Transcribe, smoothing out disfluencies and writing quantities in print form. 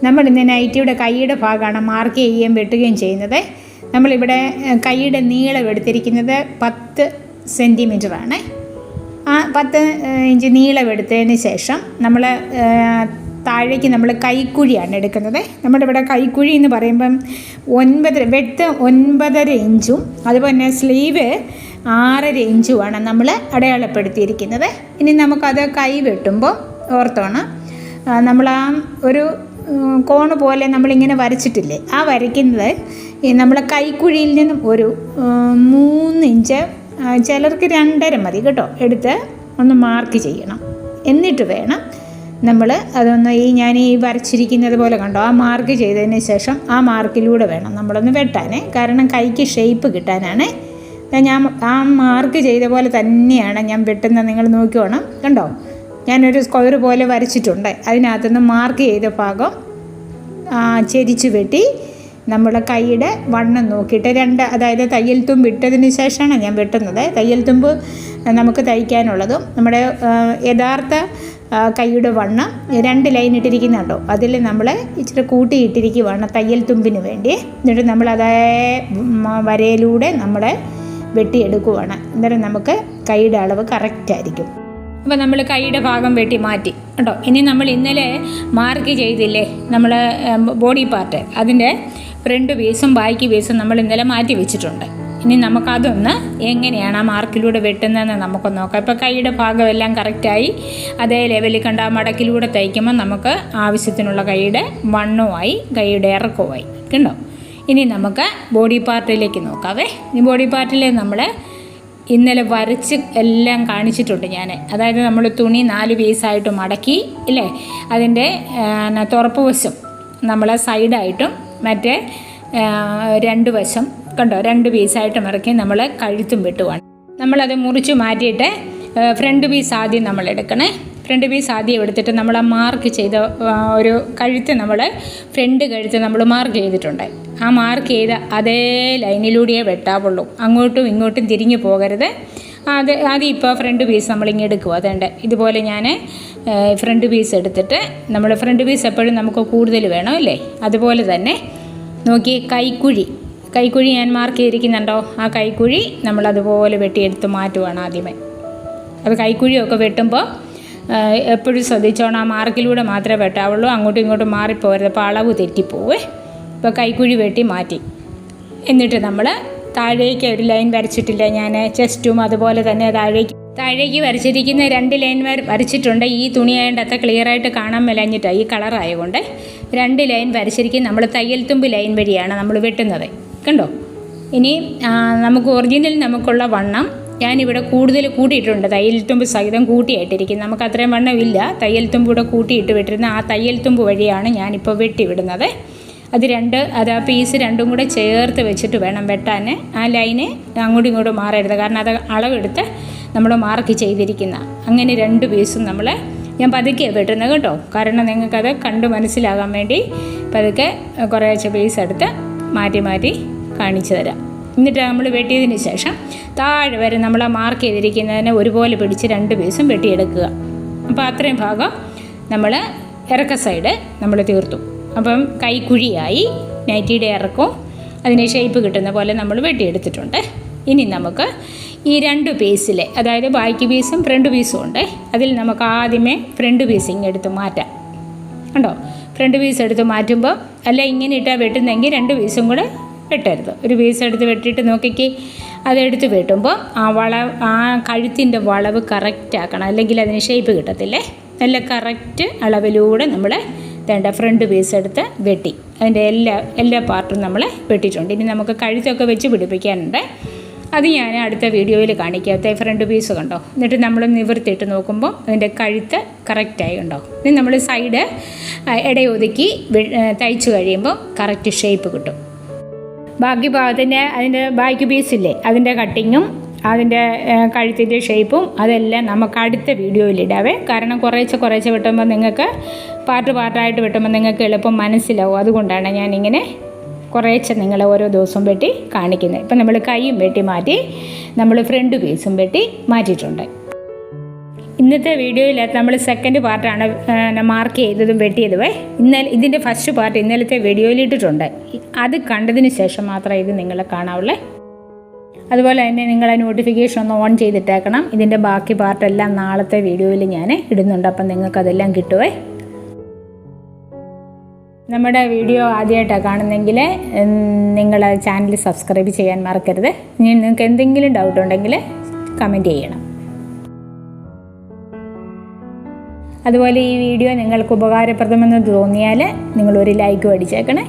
നമ്മളിന്ന് നൈറ്റിയുടെ കൈയുടെ ഭാഗമാണ് മാർക്ക് ചെയ്യുകയും വെട്ടുകയും ചെയ്യുന്നത്. നമ്മളിവിടെ കൈയുടെ നീളം എടുത്തിരിക്കുന്നത് 10 സെൻറ്റിമീറ്ററാണ്. ആ 10 ഇഞ്ച് നീളം എടുത്തതിന് ശേഷം നമ്മൾ താഴേക്ക് നമ്മൾ കൈക്കുഴിയാണ് എടുക്കുന്നത്. നമ്മുടെ ഇവിടെ കൈക്കുഴി എന്ന് പറയുമ്പം 9.5 ഇഞ്ചും അതുപോലെ തന്നെ സ്ലീവ് 6.5 ഇഞ്ചുമാണ് നമ്മൾ അടയാളപ്പെടുത്തിയിരിക്കുന്നത്. ഇനി നമുക്കത് കൈ വെട്ടുമ്പോൾ ഓർത്തോണം, നമ്മൾ ആ ഒരു കോണ് പോലെ നമ്മളിങ്ങനെ വരച്ചിട്ടില്ലേ, ആ വരയ്ക്കുന്നത് നമ്മളെ കൈക്കുഴിയിൽ നിന്നും ഒരു 3 ഇഞ്ച്, ചിലർക്ക് 2.5 മതി കേട്ടോ, എടുത്ത് ഒന്ന് മാർക്ക് ചെയ്യണം. എന്നിട്ട് വേണം നമ്മൾ അതൊന്ന് ഞാൻ ഈ വരച്ചിരിക്കുന്നത് പോലെ കണ്ടോ, ആ മാർക്ക് ചെയ്തതിന് ശേഷം ആ മാർക്കിലൂടെ വേണം നമ്മളൊന്ന് വെട്ടാനേ. കാരണം കൈക്ക് ഷേപ്പ് കിട്ടാനാണ്. ഞാൻ ആ മാർക്ക് ചെയ്ത പോലെ തന്നെയാണ് ഞാൻ വെട്ടുന്നത്. നിങ്ങൾ നോക്കിക്കോണം, കണ്ടോ, ഞാനൊരു സ്ക്വയർ പോലെ വരച്ചിട്ടുണ്ട്. അതിനകത്തുനിന്ന് മാർക്ക് ചെയ്ത ഭാഗം ചെരിച്ച് വെട്ടി നമ്മുടെ കൈയുടെ വണ്ണം നോക്കിയിട്ട് അതായത് തയ്യൽ തുമ്പ് ഇട്ടതിന് ശേഷമാണ് ഞാൻ വെട്ടുന്നത്. തയ്യൽ തുമ്പ് നമുക്ക് തയ്ക്കാനുള്ളതും നമ്മുടെ യഥാർത്ഥ കൈയുടെ വണ്ണം 2 ലൈൻ ഇട്ടിരിക്കുന്നുണ്ടോ, അതിൽ നമ്മൾ ഇച്ചിരി കൂട്ടിയിട്ടിരിക്കുകയാണ് തയ്യൽ തുമ്പിന് വേണ്ടി. എന്നിട്ട് നമ്മൾ അതേ വരയിലൂടെ നമ്മൾ വെട്ടിയെടുക്കുവാണ്. എന്നിട്ട് നമുക്ക് കൈയുടെ അളവ് കറക്റ്റായിരിക്കും. അപ്പോൾ നമ്മൾ കൈയുടെ ഭാഗം വെട്ടി മാറ്റി കേട്ടോ. ഇനി നമ്മൾ ഇന്നലെ മാർക്ക് ചെയ്തില്ലേ നമ്മൾ ബോഡി പാർട്ട്, അതിൻ്റെ ഫ്രണ്ട് പീസും ബാക്ക് പീസും നമ്മൾ ഇന്നലെ മാറ്റി വെച്ചിട്ടുണ്ട്. ഇനി നമുക്കതൊന്ന് എങ്ങനെയാണ് ആ മാർക്കിലൂടെ വെട്ടുന്നതെന്ന് നമുക്കൊന്ന് നോക്കാം. ഇപ്പോൾ കൈയുടെ ഭാഗമെല്ലാം കറക്റ്റായി അതേ ലെവലിൽ കണ്ട ആ മടക്കിലൂടെ തയ്ക്കുമ്പോൾ നമുക്ക് ആവശ്യത്തിനുള്ള കൈയുടെ വണ്ണവുമായി കൈയുടെ ഇറക്കവുമായി കണ്ടോ. ഇനി നമുക്ക് ബോഡി പാർട്ടിലേക്ക് നോക്കാവേ. ഈ ബോഡി പാർട്ടിൽ നമ്മൾ ഇന്നലെ വരച്ച് എല്ലാം കാണിച്ചിട്ടുണ്ട് ഞാൻ. അതായത് നമ്മൾ തുണി 4 പീസായിട്ട് മടക്കി ഇല്ലേ, അതിൻ്റെ തുറപ്പ് വശം നമ്മൾ സൈഡായിട്ടും മറ്റേ 2 വശം കണ്ടോ 2 പീസായിട്ട് മടക്കി നമ്മൾ കഴുത്തും വെട്ടുവാണ്. നമ്മളത് മുറിച്ച് മാറ്റിയിട്ട് ഫ്രണ്ട് പീസ് ആദ്യം നമ്മൾ എടുക്കണേ. ഫ്രണ്ട് പീസ് ആദ്യം എടുത്തിട്ട് നമ്മൾ ആ മാർക്ക് ചെയ്ത ഒരു കഴുത്ത്, നമ്മൾ ഫ്രണ്ട് കഴുത്ത് നമ്മൾ മാർക്ക് ചെയ്തിട്ടുണ്ട്. ആ മാർക്ക് ചെയ്ത അതേ ലൈനിലൂടെയേ വെട്ടാവുള്ളൂ, അങ്ങോട്ടും ഇങ്ങോട്ടും തിരിഞ്ഞു പോകരുത്. ആദ്യം ഇപ്പോൾ ഫ്രണ്ട് പീസ് നമ്മളിങ്ങനെ എടുക്കുക. അതുകൊണ്ട് ഇതുപോലെ ഞാൻ ഫ്രണ്ട് പീസ് എടുത്തിട്ട്, നമ്മൾ ഫ്രണ്ട് പീസ് എപ്പോഴും നമുക്ക് കൂടുതൽ വേണം അല്ലേ, അതുപോലെ തന്നെ നോക്കി കൈക്കുഴി ഞാൻ മാർക്ക് ചെയ്തിരിക്കുന്നുണ്ടോ, ആ കൈക്കുഴി നമ്മളതുപോലെ വെട്ടിയെടുത്ത് മാറ്റുവാണ് ആദ്യമേ. അത് കൈക്കുഴിയൊക്കെ വെട്ടുമ്പോൾ എപ്പോഴും ശ്രദ്ധിച്ചോണം, ആ മാർക്കിലൂടെ മാത്രമേ വെട്ടാവുള്ളൂ, അങ്ങോട്ടും ഇങ്ങോട്ടും മാറിപ്പോകരുത്, അപ്പോൾ അളവ് തെറ്റിപ്പോവേ. ഇപ്പോൾ കൈക്കുഴി വെട്ടി മാറ്റി. എന്നിട്ട് നമ്മൾ താഴേക്ക് ഒരു ലൈൻ വരച്ചിട്ടില്ല ഞാൻ, ചെസ്റ്റും അതുപോലെ തന്നെ താഴേക്ക് വരച്ചിരിക്കുന്ന 2 ലൈൻ വരച്ചിട്ടുണ്ട്. ഈ തുണിയായതുകൊണ്ട് അത്ര ക്ലിയറായിട്ട് കാണാൻ മേലഞ്ഞിട്ടാണ്, ഈ കളറായതുകൊണ്ട് 2 ലൈൻ വരച്ചിരിക്കും. നമ്മൾ തയ്യൽ തുമ്പ് ലൈൻ വഴിയാണ് നമ്മൾ വെട്ടുന്നത് കണ്ടോ. ഇനി നമുക്ക് ഒറിജിനൽ നമുക്കുള്ള വണ്ണം ഞാനിവിടെ കൂടുതൽ കൂട്ടിയിട്ടുണ്ട്, തയ്യൽ തുമ്പ് സഹിതം കൂട്ടിയായിട്ടിരിക്കും. നമുക്ക് അത്രയും വണ്ണമില്ല, തയ്യൽ തുമ്പ് ഇവിടെ കൂട്ടിയിട്ട് വിട്ടിരുന്ന ആ തയ്യൽ തുമ്പ് വഴിയാണ് ഞാനിപ്പോൾ വെട്ടിവിടുന്നത്. അത് ആ പീസ് 2ഉം കൂടെ ചേർത്ത് വെച്ചിട്ട് വേണം വെട്ടാൻ. ആ ലൈന് അങ്ങോട്ടും ഇങ്ങോട്ടും മാറരുത്, കാരണം അത് അളവെടുത്ത് നമ്മൾ മാർക്ക് ചെയ്തിരിക്കുന്ന. അങ്ങനെ 2 പീസും ഞാൻ പതുക്കെ വെട്ടുന്നത് കേട്ടോ, കാരണം നിങ്ങൾക്കത് കണ്ട് മനസ്സിലാകാൻ വേണ്ടി പതുക്കെ കുറേശ്ശെ പീസ് എടുത്ത് മാറ്റി കാണിച്ചു തരാം. എന്നിട്ട് നമ്മൾ വെട്ടിയതിന് ശേഷം താഴെ വരെ നമ്മൾ മാർക്ക് ചെയ്തിരിക്കുന്നതിനെ ഒരുപോലെ പിടിച്ച് 2 പീസും വെട്ടിയെടുക്കുക. അപ്പോൾ അത്രയും ഭാഗം നമ്മൾ ഇറക്ക സൈഡ് നമ്മൾ തീർത്തു. അപ്പം കൈക്കുഴിയായി, നൈറ്റിയുടെ ഇറക്കവും അതിന് ഷേപ്പ് കിട്ടുന്ന പോലെ നമ്മൾ വെട്ടിയെടുത്തിട്ടുണ്ട്. ഇനി നമുക്ക് ഈ 2 പീസിൽ, അതായത് ബാക്ക് പീസും ഫ്രണ്ട് പീസും ഉണ്ട്, അതിൽ നമുക്ക് ആദ്യമേ ഫ്രണ്ട് പീസ് ഇങ്ങെടുത്ത് മാറ്റാം കണ്ടോ. ഫ്രണ്ട് പീസ് എടുത്ത് മാറ്റുമ്പോൾ അല്ല ഇങ്ങനെ ഇട്ടാൽ വെട്ടുന്നെങ്കിൽ 2 പീസും കൂടെ വെട്ടരുത്. ഒരു പീസ് എടുത്ത് വെട്ടിയിട്ട് നോക്കിക്ക്, അതെടുത്ത് വെട്ടുമ്പോൾ ആ കഴുത്തിൻ്റെ വളവ് കറക്റ്റ് ആക്കണം, അല്ലെങ്കിൽ അതിന് ഷേപ്പ് കിട്ടത്തില്ലേ. നല്ല കറക്റ്റ് അളവിലൂടെ നമ്മൾ ഫ്രണ്ട് പീസ് എടുത്ത് വെട്ടി അതിൻ്റെ എല്ലാ പാർട്ടും നമ്മൾ വെട്ടിയിട്ടുണ്ട്. ഇനി നമുക്ക് കഴുത്തൊക്കെ വെച്ച് പിടിപ്പിക്കാനുണ്ട്, അത് ഞാൻ അടുത്ത വീഡിയോയിൽ കാണിക്കാത്ത ഫ്രണ്ട് പീസ് കണ്ടോ. എന്നിട്ട് നമ്മൾ നിവർത്തിയിട്ട് നോക്കുമ്പോൾ അതിൻ്റെ കഴുത്ത് കറക്റ്റായി ഉണ്ടോ. ഇനി നമ്മൾ സൈഡ് ഇടയൊതുക്കി തയ്ച്ച് കഴിയുമ്പോൾ കറക്റ്റ് ഷേപ്പ് കിട്ടും. ബാക്കി ഭാഗത്തിൻ്റെ അതിൻ്റെ ബാക്ക് പീസില്ലേ, അതിൻ്റെ കട്ടിങ്ങും അതിൻ്റെ കഴുത്തിൻ്റെ ഷേപ്പും അതെല്ലാം നമുക്ക് അടുത്ത വീഡിയോയിലിടാവേ. കാരണം കുറേശ്ശെ വെട്ടുമ്പോൾ നിങ്ങൾക്ക് പാർട്ടായിട്ട് വെട്ടുമ്പോൾ നിങ്ങൾക്ക് എളുപ്പം മനസ്സിലാവും. അതുകൊണ്ടാണ് ഞാനിങ്ങനെ കുറേശ്ശെ നിങ്ങളെ ഓരോ ദിവസവും വെട്ടി കാണിക്കുന്നത്. ഇപ്പം നമ്മൾ കൈയും വെട്ടി മാറ്റി, നമ്മൾ ഫ്രണ്ട് പീസും വെട്ടി മാറ്റിയിട്ടുണ്ട്. ഇന്നത്തെ വീഡിയോയിൽ നമ്മൾ സെക്കൻഡ് പാർട്ടാണ് മാർക്ക് ചെയ്തതും വെട്ടിയതുമേ. ഇതിൻ്റെ ഫസ്റ്റ് പാർട്ട് ഇന്നലത്തെ വീഡിയോയിൽ ഇട്ടിട്ടുണ്ട്. അത് കണ്ടതിന് ശേഷം മാത്രമേ ഇത് നിങ്ങൾ കാണാവുള്ളേ. അതുപോലെ തന്നെ നിങ്ങൾ നോട്ടിഫിക്കേഷൻ ഒന്ന് ഓൺ ചെയ്തിട്ടേക്കണം. ഇതിൻ്റെ ബാക്കി പാർട്ടെല്ലാം നാളത്തെ വീഡിയോയിൽ ഞാൻ ഇടുന്നുണ്ട്. അപ്പം നിങ്ങൾക്കതെല്ലാം കിട്ടുമേ. നമ്മുടെ വീഡിയോ ആദ്യമായിട്ടാണ് കാണുന്നെങ്കിൽ നിങ്ങൾ ചാനൽ സബ്സ്ക്രൈബ് ചെയ്യാൻ മറക്കരുത്. ഇനി നിങ്ങൾക്ക് എന്തെങ്കിലും ഡൗട്ട് ഉണ്ടെങ്കിൽ കമൻറ്റ് ചെയ്യണം. അതുപോലെ ഈ വീഡിയോ നിങ്ങൾക്ക് ഉപകാരപ്രദമെന്ന് തോന്നിയാൽ നിങ്ങളൊരു ലൈക്ക് അടിച്ചേക്കണേ.